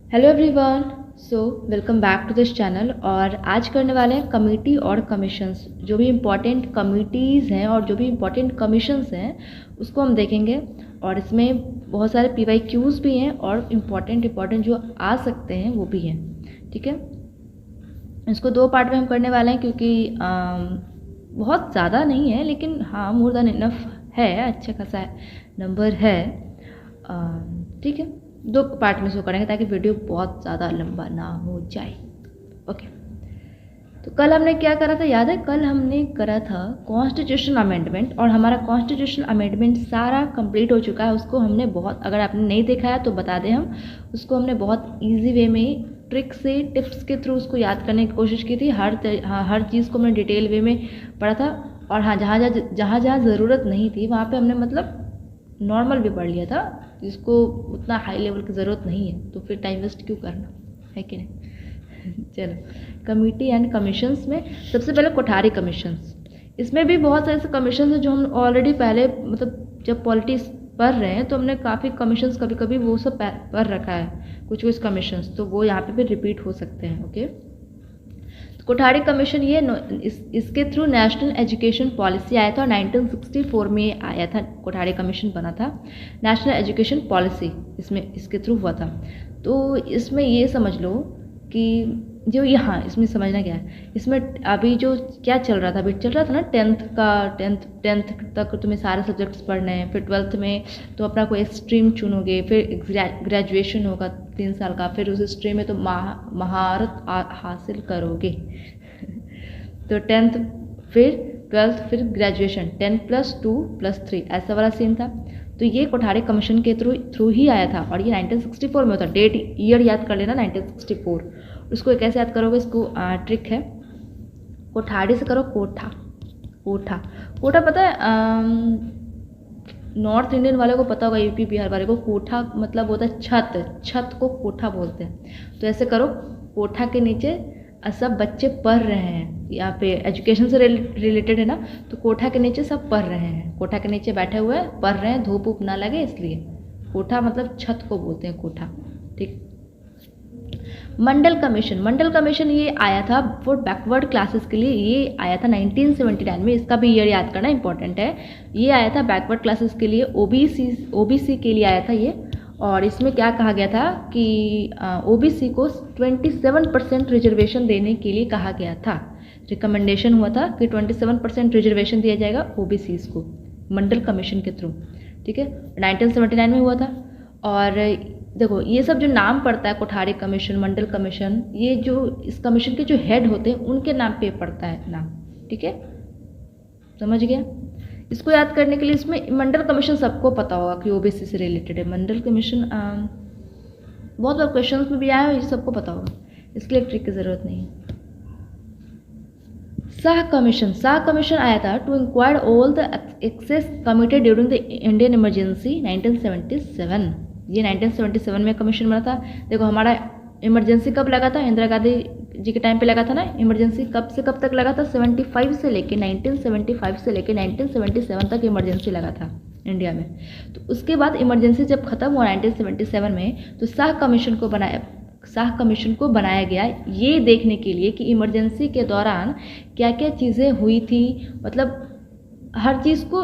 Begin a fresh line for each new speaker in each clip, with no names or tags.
Hello everyone. So welcome back to this channel. और आज करने वाले हैं कमेटी और कमीशंस। जो भी इम्पोर्टेंट कमिटीज़ हैं और जो भी इम्पोर्टेंट कमीशंस हैं उसको हम देखेंगे। और इसमें बहुत सारे PYQs भी हैं और इम्पोर्टेंट जो आ सकते हैं वो भी हैं। ठीक है, इसको 2 पार्ट में हम करने वाले हैं क्योंकि बहुत ज़्यादा नहीं है, लेकिन हाँ मोर देन इनफ है, अच्छा खासा नंबर है। ठीक है, 2 पार्ट में इसको करेंगे ताकि वीडियो बहुत ज़्यादा लंबा ना हो जाए। ओके, तो कल हमने क्या करा था याद है? कल हमने करा था कॉन्स्टिट्यूशनल अमेंडमेंट, और हमारा कॉन्स्टिट्यूशनल अमेंडमेंट सारा कंप्लीट हो चुका है। उसको हमने बहुत, अगर आपने नहीं देखा है तो बता दें, हम उसको हमने बहुत ईजी वे में ट्रिक से टिप्स के थ्रू उसको याद करने की कोशिश की थी। हर चीज़ को हमने डिटेल वे में पढ़ा था। और हाँ, जहाँ जहाँ ज़रूरत नहीं थी वहाँ पे हमने मतलब नॉर्मल भी पढ़ लिया था, जिसको उतना हाई लेवल की ज़रूरत नहीं है तो फिर टाइम वेस्ट क्यों करना है कि नहीं। चलो, कमेटी एंड कमीशंस में सबसे पहले कोठारी कमीशंस। इसमें भी बहुत सारे ऐसे कमीशन हैं जो हम ऑलरेडी पहले, मतलब जब पॉलिटिक्स पढ़ रहे हैं तो हमने काफ़ी कमीशंस कभी कभी वो सब पढ़ रखा है, कुछ कमीशंस, तो वो यहाँ पे भी रिपीट हो सकते हैं। ओके, कोठारी कमीशन ये इसके थ्रू नेशनल एजुकेशन पॉलिसी आया था और 1964 में आया था। कोठारी कमीशन बना था, नेशनल एजुकेशन पॉलिसी इसके थ्रू हुआ था। तो इसमें ये समझ लो कि जो यहाँ इसमें समझना क्या है, इसमें अभी जो क्या चल रहा था, अभी चल रहा था ना टेंथ तक तुम्हें सारे सब्जेक्ट्स पढ़ने हैं, फिर 12th में तो अपना कोई स्ट्रीम चुनोगे, फिर ग्रेजुएशन होगा 3 साल का, फिर उस स्ट्रीम में तो महारत हासिल करोगे। तो 10th, फिर 12th, फिर ग्रेजुएशन, 10+2+3 ऐसा वाला सीन था। तो ये कोठारी कमीशन के थ्रू ही आया था और ये 1964 में होता। डेट ईयर याद कर लेना, 1964। उसको कैसे याद करोगे, इसको ट्रिक है, कोठारी से करो कोठा पता है? नॉर्थ इंडियन वाले को पता होगा, यूपी बिहार वाले को कोठा मतलब होता है छत को कोठा बोलते हैं। तो ऐसे करो, कोठा के नीचे सब बच्चे पढ़ रहे हैं, यहाँ पे एजुकेशन से रिलेटेड है ना, तो कोठा के नीचे सब पढ़ रहे हैं, कोठा के नीचे बैठे हुए पढ़ रहे हैं, धूप वूप ना लगे इसलिए। कोठा मतलब छत को बोलते हैं कोठा। ठीक, मंडल कमीशन ये आया था फॉर बैकवर्ड क्लासेस के लिए, ये आया था 1979 में। इसका भी ईयर याद करना इंपॉर्टेंट है। ये आया था बैकवर्ड क्लासेस के लिए, ओबीसी के लिए आया था ये। और इसमें क्या कहा गया था कि ओबीसी को 27% रिजर्वेशन देने के लिए कहा गया था। रिकमेंडेशन हुआ था कि 27% रिजर्वेशन दिया जाएगा ओबीसी को, मंडल कमीशन के थ्रू। ठीक है, 1979 में हुआ था। और देखो, ये सब जो नाम पड़ता है, कोठारी कमीशन, मंडल कमीशन, ये जो इस कमीशन के जो हेड होते हैं उनके नाम पे पड़ता है नाम। ठीक है, समझ गया? इसको याद करने के लिए, इसमें मंडल कमीशन सबको पता होगा कि ओबीसी से रिलेटेड है। मंडल कमीशन बहुत बार क्वेश्चन में भी आया है, ये सबको पता होगा, इसके लिए ट्रिक की ज़रूरत नहीं है। शाह कमीशन आया था to inquire all the excess committed during the Indian emergency 1977। ये 1977 में कमीशन बना था। देखो, हमारा इमरजेंसी कब लगा था? इंदिरा गांधी जी के टाइम पे लगा था ना इमरजेंसी। कब से कब तक लगा था? 1975 से लेके 1977 तक इमरजेंसी लगा था इंडिया में। तो उसके बाद इमरजेंसी जब खत्म हुआ 1977 में, तो शाह कमीशन को बनाया गया ये देखने के लिए कि इमरजेंसी के दौरान क्या क्या चीज़ें हुई थी, मतलब हर चीज़ को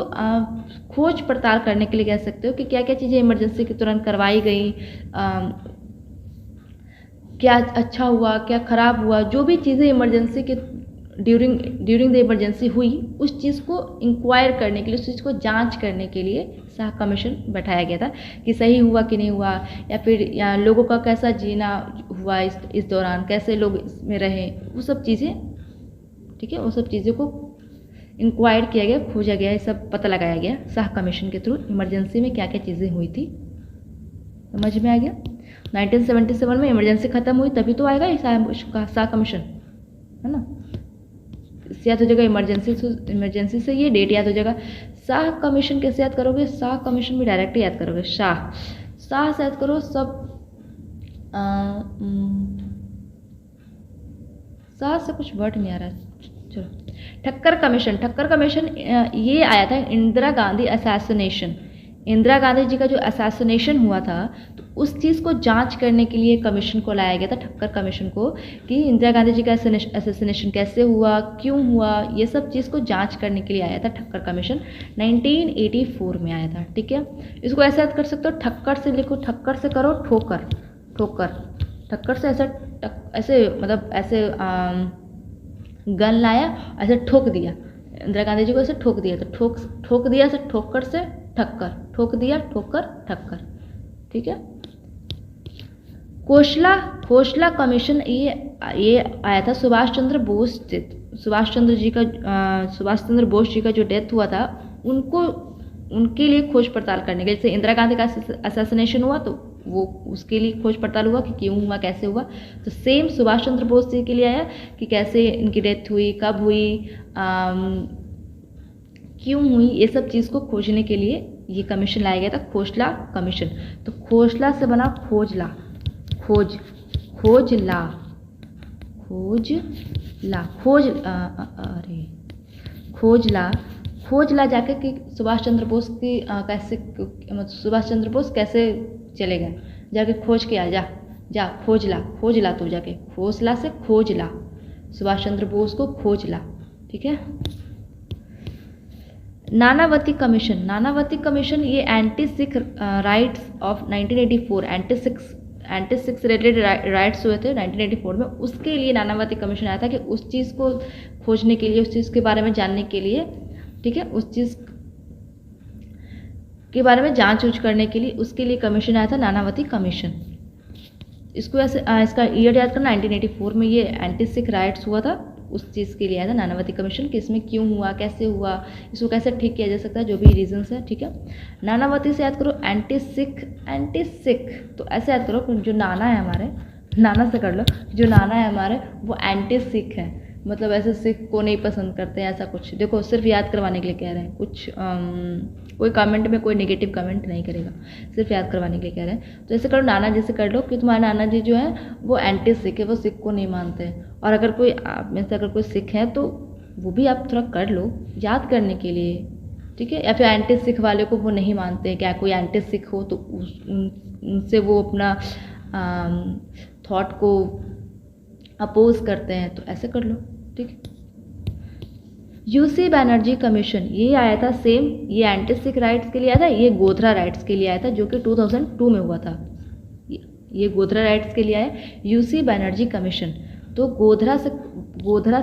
खोज पड़ताल करने के लिए कह सकते हो कि क्या क्या चीज़ें इमरजेंसी के तुरंत करवाई गई, क्या अच्छा हुआ, क्या ख़राब हुआ, जो भी चीज़ें इमरजेंसी के ड्यूरिंग द इमरजेंसी हुई, उस चीज़ को इंक्वायर करने के लिए, उस चीज़ को जांच करने के लिए शाह कमीशन बैठाया गया था कि सही हुआ कि नहीं हुआ, या फिर लोगों का कैसा जीना हुआ इस दौरान, कैसे लोग इसमें रहे, वो सब चीज़ें। ठीक है, वो सब चीज़ों को इंक्वायर किया गया, खोजा गया, ये सब पता लगाया गया शाह कमीशन के थ्रू, इमरजेंसी में क्या क्या चीज़ें हुई थी। समझ में आ गया? 1977 में इमरजेंसी ख़त्म हुई तभी तो आएगा ये शाह कमीशन, है ना। इससे याद हो जाएगा, इमरजेंसी से ये डेट याद हो जाएगा। शाह कमीशन कैसे याद करोगे? शाह कमीशन भी डायरेक्ट याद करोगे, शाह से याद करो सब। शाह से कुछ वर्ड नहीं आ रहा है, चलो। ठक्कर कमीशन ये आया था इंदिरा गांधी असैसिनेशन। इंदिरा गांधी जी का जो असैसिनेशन हुआ था, तो उस चीज़ को जांच करने के लिए कमीशन को लाया गया था, ठक्कर कमीशन को, कि इंदिरा गांधी जी का असैसिनेशन कैसे हुआ, क्यों हुआ, ये सब चीज़ को जांच करने के लिए आया था ठक्कर कमीशन। 1984 में आया था। ठीक है, इसको ऐसे याद कर सकते हो, ठक्कर से लिखो, ठक्कर से करो ठोकर, ठोकर, ठक्कर से ऐसे मतलब ऐसे गन लाया, ऐसे ठोक दिया, इंदिरा गांधी जी को ऐसे ठोक दिया, तो ठोक दिया ऐसे, ठोकर से ठक्कर, ठोक दिया, ठोकर, ठक्कर। ठीक है, खोसला कमीशन ये आया था सुभाष चंद्र बोस सुभाष चंद्र बोस जी का जो डेथ हुआ था, उनके लिए खोज पड़ताल करने के लिए। जैसे इंदिरा गांधी का असैसिनेशन हुआ तो वो उसके लिए खोज पड़ताल हुआ कि क्यों हुआ, कैसे हुआ। तो सेम सुभाष चंद्र बोस जी के लिए आया कि कैसे इनकी डेथ हुई, कब हुई, क्यों हुई, ये सब चीज़ को खोजने के लिए ये कमीशन लाया गया था, खोसला कमीशन। तो खोसला से बना खोजला, खोजला जाके कि सुभाष चंद्र बोस की कैसे, सुभाष चंद्र बोस कैसे चले गए, जाके खोज के आ, जा खोजला तू जाके, खोसला से खोजला, सुभाष चंद्र बोस को खोजला। ठीक है, नानावती कमीशन ये anti Sikh rights of 1984, anti Sikh related rights हुए थे 1984 में, उसके लिए नानावती कमीशन आया था कि उस चीज़ को खोजने के लिए, उस चीज़ के बारे में जानने के लिए, ठीक है, उस चीज़ के बारे में जांच ऊंच करने के लिए, उसके लिए कमीशन आया था नानावती कमीशन। इसको ऐसे इसका ईयर याद करना, 1984 में ये एंटी सिख राइट्स हुआ था, उस चीज़ के लिए आया था नानावती कमीशन कि इसमें क्यों हुआ, कैसे हुआ, इसको कैसे ठीक किया जा सकता है, जो भी रीजंस है। ठीक है, नानावती से याद करो एंटी सिख, तो ऐसे याद करो जो नाना है हमारे, नाना से कर लो, जो नाना है हमारे वो एंटी सिख है, मतलब ऐसे सिख को नहीं पसंद करते हैं, ऐसा कुछ। देखो सिर्फ याद करवाने के लिए कह रहे हैं, कुछ कोई कमेंट में कोई नेगेटिव कमेंट नहीं करेगा, सिर्फ याद करवाने के लिए कह रहे हैं। तो ऐसे करो, नाना जी से कर लो कि तुम्हारे नाना जी जो है वो एंटी सिख है, वो सिख को नहीं मानते हैं। और अगर कोई आप में से अगर कोई सिख है तो वो भी आप थोड़ा कर लो याद करने के लिए। ठीक है, या फिर एंटी सिख वाले को वो नहीं मानते हैं, क्या कोई एंटी सिख हो तो उनसे वो अपना थॉट को अपोज करते हैं, तो ऐसे कर लो। ठीक है, यूसी बनर्जी कमीशन ये आया था सेम, ये एंटी सिख राइट्स के लिए आया था, ये गोधरा राइट्स के लिए आया था, जो कि 2002 में हुआ था। ये गोधरा राइट्स के लिए आया यूसी बनर्जी कमीशन। तो गोधरा से गोधरा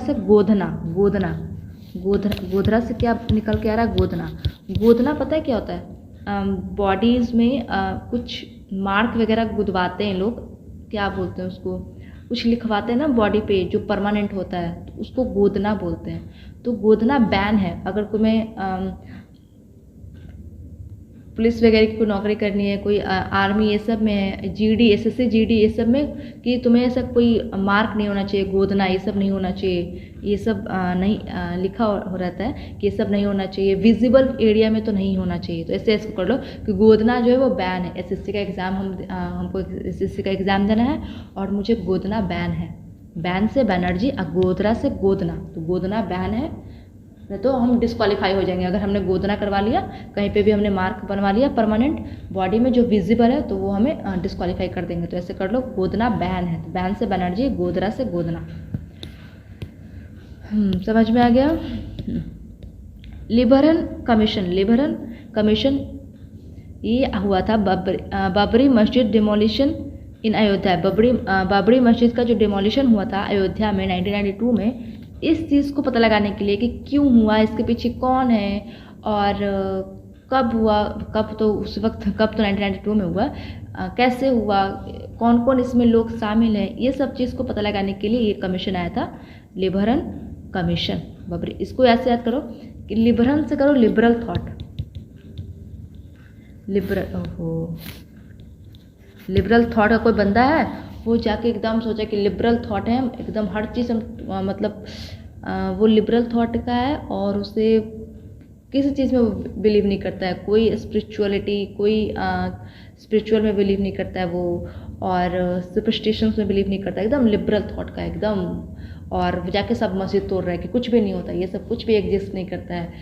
से क्या निकल के आ रहा है, गोधना पता है क्या होता है, बॉडीज़ में कुछ मार्क वगैरह गुदवाते हैं लोग, क्या बोलते हैं उसको, कुछ लिखवाते हैं ना बॉडी पे जो परमानेंट होता है, तो उसको गोदना बोलते हैं। तो गोदना बैन है, अगर तुम्हें पुलिस वगैरह की कोई नौकरी करनी है, कोई आर्मी ये सब में है, जीडी एसएससी जीडी ये सब में, कि तुम्हें ऐसा कोई मार्क नहीं होना चाहिए, गोदना ये सब नहीं होना चाहिए, ये सब नहीं लिखा हो रहता है कि ये सब नहीं होना चाहिए, विजिबल एरिया में तो नहीं होना चाहिए। तो ऐसे इसको कर लो कि गोदना जो है वो बैन है। एसएससी का एग्ज़ाम हमको एसएससी का एग्ज़ाम देना है और मुझे गोदना बैन है, बैन से बनर्जी, गोधरा से गोदना, तो गोदना बैन है, नहीं तो हम डिस्क्वालीफाई हो जाएंगे। अगर हमने गोदना करवा लिया, कहीं पे भी हमने मार्क बनवा लिया परमानेंट बॉडी में जो विजिबल है, तो वो हमें डिस्क्वालीफाई कर देंगे। तो ऐसे कर लो, गोदना बैन है, तो बैन से बनर्जी, गोधरा से गोदना। समझ में आ गया। लिबरन कमीशन ये हुआ था बाबरी मस्जिद डिमोलिशन इन अयोध्या। बाबरी मस्जिद का जो डिमोलिशन हुआ था अयोध्या में 1992 में, इस चीज़ को पता लगाने के लिए कि क्यों हुआ, इसके पीछे कौन है और कब हुआ, कब तो 1992 में हुआ, कैसे हुआ, कौन कौन इसमें लोग शामिल हैं, ये सब चीज़ को पता लगाने के लिए ये कमीशन आया था, लिबरन कमीशन। बाबरी, इसको ऐसे याद करो कि लिबरन से करो लिबरल थॉट, लिबरल थॉट का कोई बंदा है, वो जाके एकदम सोचा कि लिबरल थॉट है, एकदम हर चीज़ मतलब वो लिबरल थॉट का है और उसे किसी चीज़ में बिलीव नहीं करता है, कोई स्पिरिचुअलिटी, कोई स्पिरिचुअल में बिलीव नहीं करता है वो, और सुपरस्टिशंस में बिलीव नहीं करता, एकदम लिबरल थॉट का एकदम। और जाके सब मस्जिद तोड़ रहा है कि कुछ भी नहीं होता, ये सब कुछ भी एग्जिस्ट नहीं करता है,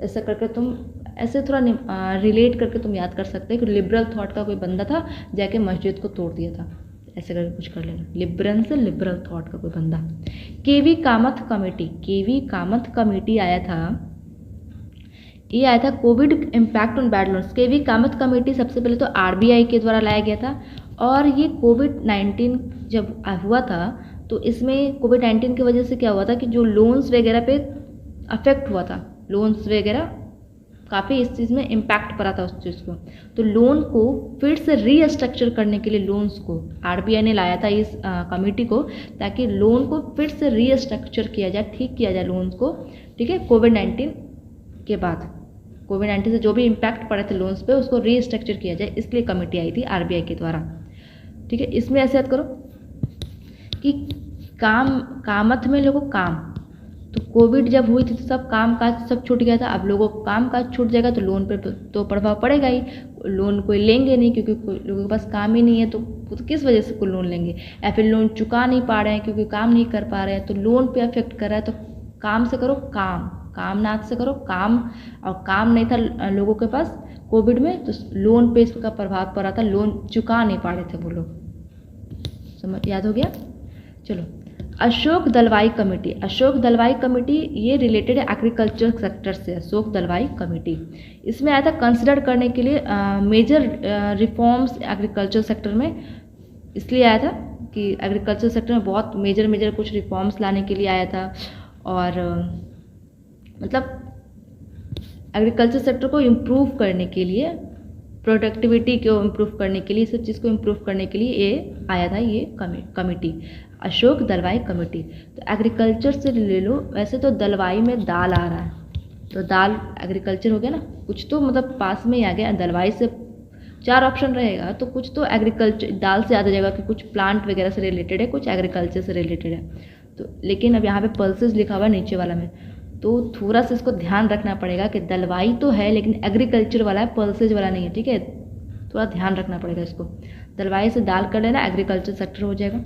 ऐसा करके तुम ऐसे थोड़ा रिलेट करके तुम याद कर सकते हो कि लिबरल थॉट का कोई बंदा था, जाके मस्जिद को तोड़ दिया था, ऐसे करके कुछ कर लेना। लिबरल से लिबरल थॉट का कोई बंदा। KV Kamath committee, KV Kamath committee आया था, ये आया था COVID impact on bad loans. KV Kamath committee सबसे पहले तो आरबीआई के द्वारा लाया गया था, और ये कोविड-19 जब हुआ था तो इसमें कोविड-19 की वजह से क्या हुआ था कि जो लोन्स वगैरह पे अफेक्ट हुआ था, लोन्स वगैरह काफ़ी इस चीज़ में इम्पैक्ट पड़ा था उस चीज़ को। तो लोन को फिर से रीस्ट्रक्चर करने के लिए लोन्स को आरबीआई ने लाया था इस कमेटी को, ताकि लोन को फिर से रीस्ट्रक्चर किया जाए, ठीक किया जाए लोन्स को, ठीक है। कोविड-19 के बाद कोविड-19 से जो भी इम्पैक्ट पड़े थे लोन्स पे उसको रीस्ट्रक्चर किया जाए, इसके लिए कमेटी आई थी आरबीआई के द्वारा, ठीक है। इसमें ऐसे याद करो कि कामथ में लोगों काम, तो कोविड जब हुई थी तो सब काम काज सब छूट गया था। अब लोगों को काम काज छूट जाएगा तो लोन पे तो प्रभाव पड़ेगा ही, लोन कोई लेंगे नहीं क्योंकि लोगों के पास काम ही नहीं है, तो किस वजह से कोई लोन लेंगे, या फिर लोन चुका नहीं पा रहे हैं क्योंकि काम नहीं कर पा रहे हैं, तो लोन पे अफेक्ट कर रहा है। तो काम से करो काम, कामनाथ से करो काम, और काम नहीं था लोगों के पास कोविड में, तो लोन पे इसका प्रभाव पड़ा था, लोन चुका नहीं पा रहे थे वो लोग। समझ याद हो गया। चलो, अशोक दलवाई कमेटी, अशोक दलवाई कमेटी ये रिलेटेड है एग्रीकल्चर सेक्टर से। अशोक दलवाई कमेटी इसमें आया था कंसिडर करने के लिए मेजर रिफॉर्म्स एग्रीकल्चर सेक्टर में, इसलिए आया था कि एग्रीकल्चर सेक्टर में बहुत मेजर कुछ रिफॉर्म्स लाने के लिए आया था, और मतलब एग्रीकल्चर सेक्टर को इम्प्रूव करने के लिए, प्रोडक्टिविटी को इम्प्रूव करने के लिए, सब चीज़ को इम्प्रूव करने के लिए ये आया था ये कमेटी, अशोक दलवाई कमेटी। तो एग्रीकल्चर से ले लो, वैसे तो दलवाई में दाल आ रहा है, तो दाल एग्रीकल्चर हो गया ना, कुछ तो मतलब पास में ही आ गया। दलवाई से 4 ऑप्शन रहेगा तो कुछ तो एग्रीकल्चर दाल से याद आ जाएगा कि कुछ प्लांट वगैरह से रिलेटेड है, कुछ एग्रीकल्चर से रिलेटेड है। तो लेकिन अब यहाँ पे पल्सेस लिखा हुआ है नीचे वाला में, तो थोड़ा सा इसको ध्यान रखना पड़ेगा कि दलवाई तो है लेकिन एग्रीकल्चर वाला है, पल्सेज वाला नहीं है, ठीक है। थोड़ा ध्यान रखना पड़ेगा इसको, दलवाई से दाल कर लेना, एग्रीकल्चर सेक्टर हो जाएगा।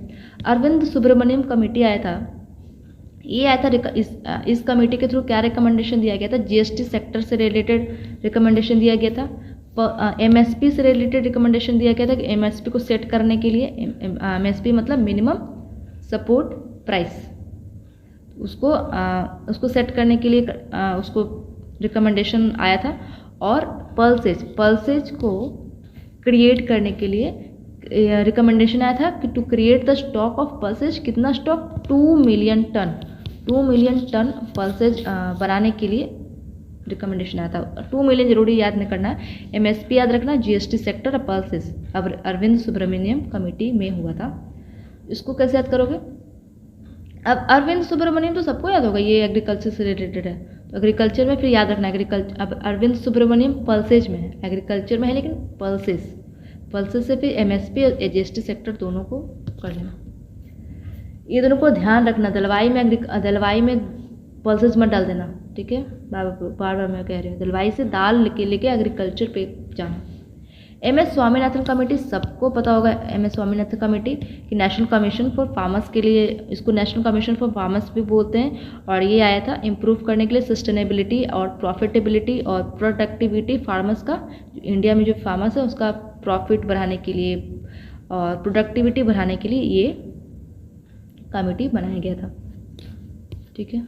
अरविंद सुब्रमण्यम कमेटी आया था, ये आया था इस कमेटी के थ्रू क्या रिकमेंडेशन दिया गया था, जीएसटी सेक्टर से रिलेटेड रिकमेंडेशन दिया गया था, एमएसपी से रिलेटेड रिकमेंडेशन दिया गया था कि एमएसपी को सेट करने के लिए, एमएसपी मतलब मिनिमम सपोर्ट प्राइस, उसको सेट करने के लिए उसको रिकमेंडेशन आया था। और पल्सेज को क्रिएट करने के लिए रिकमेंडेशन आया था कि to create the stock of pulses, कितना स्टॉक, 2 मिलियन टन पल्सेज बनाने के लिए रिकमेंडेशन आया था। 2 मिलियन जरूरी याद नहीं करना, एमएसपी याद रखना, जीएसटी सेक्टर और पल्सेज अब अरविंद सुब्रमण्यम कमेटी में हुआ था। इसको कैसे याद करोगे। अब अरविंद सुब्रमण्यम तो सबको याद होगा, ये एग्रीकल्चर से रिलेटेड है, तो एग्रीकल्चर में फिर याद रखना एग्रीकल्चर। अब अरविंद सुब्रमण्यम पल्सेज में है, एग्रीकल्चर में है लेकिन पल्सेज से फिर एमएसपी और जीएसटी सेक्टर दोनों को कर लेना, ये दोनों को ध्यान रखना। दलवाई में पल्सेज मत डाल देना, ठीक है। बार मैं कह रही हूँ, दलवाई से दाल लेके एग्रीकल्चर पे जाना। एमएस स्वामीनाथन कमेटी सबको पता होगा, एमएस स्वामीनाथन कमेटी कि नेशनल कमीशन फॉर फार्मर्स के लिए, इसको नेशनल कमीशन फॉर फार्मर्स भी बोलते हैं, और ये आया था इम्प्रूव करने के लिए सस्टेनेबिलिटी और प्रॉफिटेबिलिटी और प्रोडक्टिविटी फार्मर्स का, इंडिया में जो फार्मर्स है उसका प्रॉफिट बढ़ाने के लिए और प्रोडक्टिविटी बढ़ाने के लिए ये कमेटी बनाया गया था, ठीक है।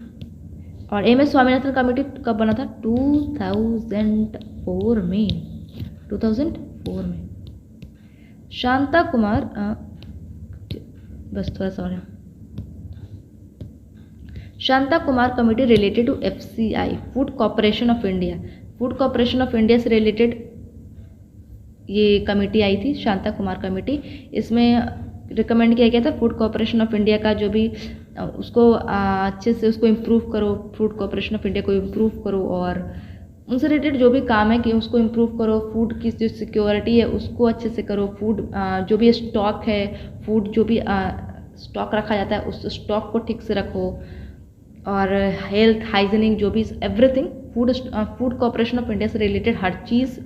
और एमएस स्वामीनाथन कमेटी कब बना था, 2004 में। शांता कुमार बस थोड़ा सा और, Shanta Kumar committee related to FCI, food corporation of India, food corporation of India से रिलेटेड ये कमेटी आई थी, शांता कुमार कमेटी। इसमें रिकमेंड किया गया था फूड कॉर्पोरेशन ऑफ इंडिया का जो भी उसको अच्छे से उसको इम्प्रूव करो, फूड कॉर्पोरेशन ऑफ इंडिया को इम्प्रूव करो, और उनसे रिलेटेड जो भी काम है कि उसको इम्प्रूव करो, फूड की जो सिक्योरिटी है उसको अच्छे से करो, फूड जो भी स्टॉक है, फूड जो भी स्टॉक रखा जाता है उस स्टॉक को ठीक से रखो, और हेल्थ हाइजीनिक जो भी everything food corporation of India से रिलेटेड हर चीज़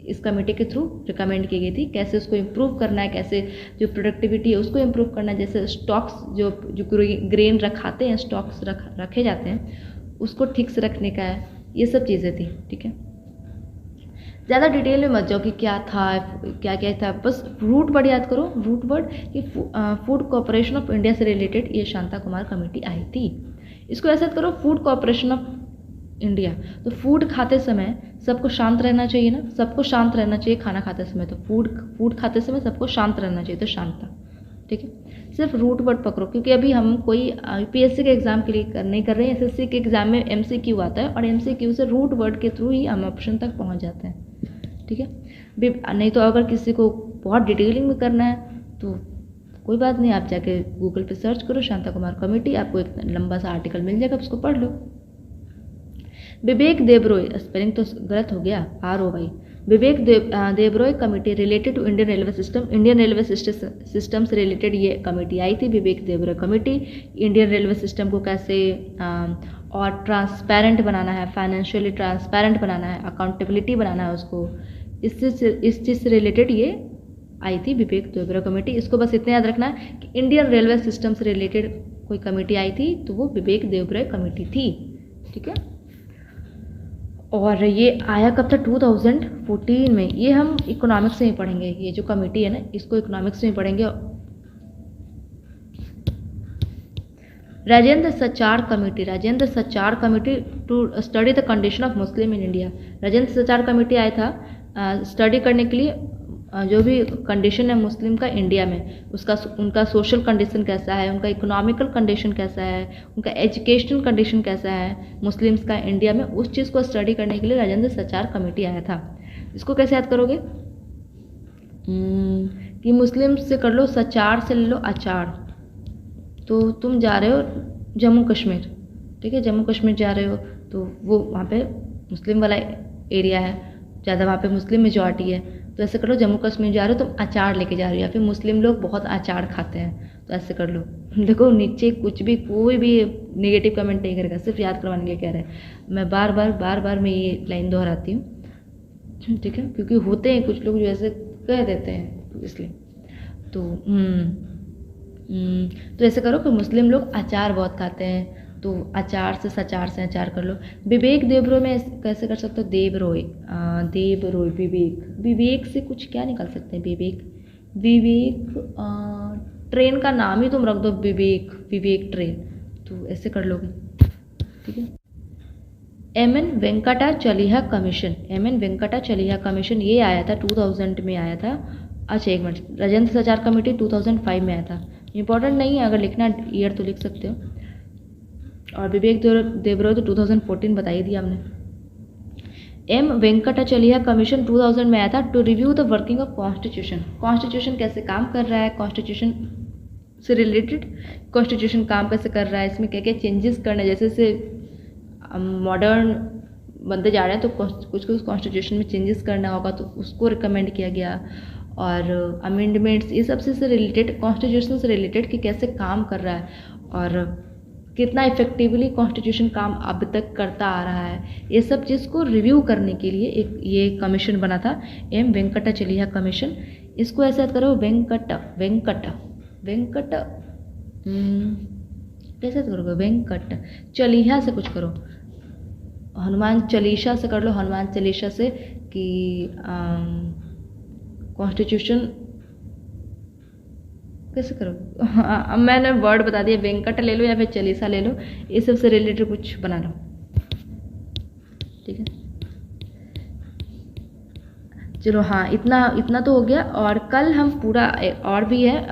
इस कमेटी के थ्रू रिकमेंड की गई थी, कैसे उसको इम्प्रूव करना है, कैसे जो प्रोडक्टिविटी है उसको इम्प्रूव करना है, जैसे स्टॉक्स जो ग्रेन रखाते हैं, स्टॉक्स रखे जाते हैं उसको ठीक से रखने का है, ये सब चीज़ें थी, ठीक है। ज़्यादा डिटेल में मत जाओ कि क्या था, क्या क्या था, बस रूट वर्ड याद करो। रूट वर्ड कि फूड कॉरपोरेशन ऑफ इंडिया से रिलेटेड ये शांता कुमार कमेटी आई थी। इसको ऐसा करो, फूड कॉरपोरेशन ऑफ इंडिया, तो फूड खाते समय सबको शांत रहना चाहिए ना, सबको शांत रहना चाहिए खाना खाते समय, तो फूड खाते समय सबको शांत रहना चाहिए, तो शांता, ठीक है। सिर्फ रूट वर्ड पकड़ो, क्योंकि अभी हम कोई यूपीएससी के एग्जाम के लिए नहीं कर रहे हैं, एसएससी के एग्जाम में एमसीक्यू आता है और एमसीक्यू से रूट वर्ड के थ्रू ही हम ऑप्शन तक पहुंच जाते हैं, ठीक है। नहीं तो अगर किसी को बहुत डिटेलिंग में करना है तो कोई बात नहीं, आप जाके गूगल पे सर्च करो शांता कुमार कमेटी, आपको एक लंबा सा आर्टिकल मिल जाएगा, उसको पढ़ लो। विवेक देबरॉय, स्पेलिंग तो गलत हो गया, ROY, Vivek Debroy committee related to Indian railway system, Indian railway system से रिलेटेड ये कमेटी आई थी, Vivek Debroy committee. Indian railway system को कैसे और ट्रांसपेरेंट बनाना है, फाइनेंशियली ट्रांसपेरेंट बनाना है, अकाउंटेबिलिटी बनाना है उसको, इस चीज़ से रिलेटेड ये आई थी विवेक देबरॉय कमेटी। इसको बस इतना याद रखना है कि इंडियन रेलवे सिस्टम से रिलेटेड कोई कमेटी आई थी तो वो विवेक देबरॉय कमेटी थी, ठीक है। और ये आया कब था, 2014 में। ये हम इकोनॉमिक्स में ही पढ़ेंगे, ये जो कमेटी है ना, इसको इकोनॉमिक्स में ही पढ़ेंगे। Rajendra Sachar committee to study the condition of Muslim in India. Rajendra Sachar committee आया था स्टडी करने के लिए जो भी कंडीशन है मुस्लिम का इंडिया में, उनका सोशल कंडीशन कैसा है, उनका इकोनॉमिकल कंडीशन कैसा है, उनका एजुकेशनल कंडीशन कैसा है मुस्लिम्स का इंडिया में, उस चीज़ को स्टडी करने के लिए राजेंद्र सचार कमेटी आया था। इसको कैसे याद करोगे कि मुस्लिम से कर लो सचार से ले लो अचार, तो तुम जा रहे हो जम्मू कश्मीर, ठीक है, जम्मू कश्मीर जा रहे हो तो वो वहाँ पे मुस्लिम वाला एरिया है, ज़्यादा वहाँ पे मुस्लिम मेजॉरिटी है, तो ऐसे कर लो जम्मू कश्मीर जा रहे हो तुम अचार लेके जा रहे हो, या फिर मुस्लिम लोग बहुत अचार खाते हैं, तो ऐसे कर लो। देखो नीचे कुछ भी कोई भी नेगेटिव कमेंट नहीं करेगा, सिर्फ याद करवाने के लिए कह रहे हैं। मैं बार बार मैं ये लाइन दोहराती हूँ, ठीक है, क्योंकि होते हैं कुछ लोग जो ऐसे कह देते हैं, इसलिए तो ऐसे करो कि मुस्लिम लोग अचार बहुत खाते हैं, तो अचार से सचार से अचार कर लो। विवेक देबरॉय में कैसे कर सकते हो, देबरॉय विवेक से कुछ क्या निकाल सकते हैं, विवेक ट्रेन का नाम ही तुम रख दो विवेक ट्रेन, तो ऐसे कर लोगे, ठीक है। एमएन वेंकटा चलिहा कमीशन ये आया था 2000 में आया था। अच्छा एक मिनट, राजेंद्र सचार कमेटी 2005 में आया था, इंपॉर्टेंट नहीं है, अगर लिखना ईयर तो लिख सकते हो। और विवेक देबरॉय तो 2014 बता ही दिया हमने। एम वेंकटाचलिया कमीशन 2000 में आया था to review the working of constitution कैसे काम कर रहा है, कॉन्स्टिट्यूशन से रिलेटेड कॉन्स्टिट्यूशन काम कैसे कर रहा है, इसमें क्या क्या चेंजेस करने, जैसे मॉडर्न बनते जा रहे हैं तो कुछ कॉन्स्टिट्यूशन में चेंजेस करना होगा, तो उसको रिकमेंड किया गया। और अमेंडमेंट्स ये सबसे से रिलेटेड, कॉन्स्टिट्यूशन से रिलेटेड कि कैसे काम कर रहा है और कितना इफेक्टिवली कॉन्स्टिट्यूशन काम अब तक करता आ रहा है, ये सब चीज़ को रिव्यू करने के लिए एक ये कमीशन बना था, एम वेंकटाचलिया कमीशन। इसको ऐसे याद करो, वेंकट कैसे याद करोगे, वेंकट चलिहा से कुछ करो, हनुमान चालीसा से कर लो, हनुमान चालीसा से कि कॉन्स्टिट्यूशन कैसे करो। अब मैंने वर्ड बता दिया, वेंकट ले लो या फिर चालीसा ले लो, ये सब से रिलेटेड कुछ बना लो, ठीक है। चलो हाँ, इतना तो हो गया। और कल हम पूरा और भी है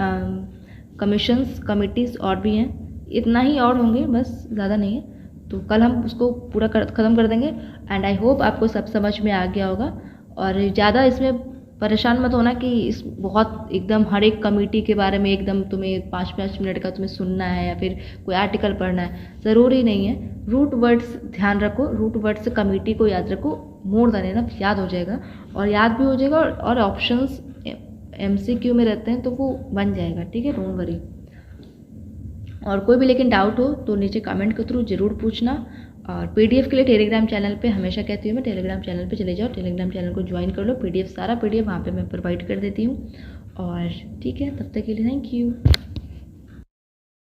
कमीशंस कमिटीज़ और भी हैं, इतना ही और होंगे बस, ज़्यादा नहीं है, तो कल हम उसको पूरा ख़त्म कर देंगे। एंड आई होप आपको सब समझ में आ गया होगा। और ज़्यादा इसमें परेशान मत होना कि इस बहुत एकदम हर एक कमेटी के बारे में एकदम तुम्हें 5-5 मिनट का तुम्हें सुनना है या फिर कोई आर्टिकल पढ़ना है, ज़रूरी नहीं है। रूट वर्ड्स ध्यान रखो, रूट वर्ड से कमेटी को याद रखो, मोर देन इनफ याद हो जाएगा, और याद भी हो जाएगा, और ऑप्शंस MCQ में रहते हैं तो वो बन जाएगा, ठीक है, डोंट वरी। और कोई भी लेकिन डाउट हो तो नीचे कमेंट के थ्रू ज़रूर पूछना। और PDF के लिए टेलीग्राम चैनल पे हमेशा कहती हूँ मैं, टेलीग्राम चैनल पे चले जाओ, टेलीग्राम चैनल को ज्वाइन कर लो, सारा PDF वहाँ पे मैं प्रोवाइड कर देती हूँ। और ठीक है, तब तक के लिए थैंक यू।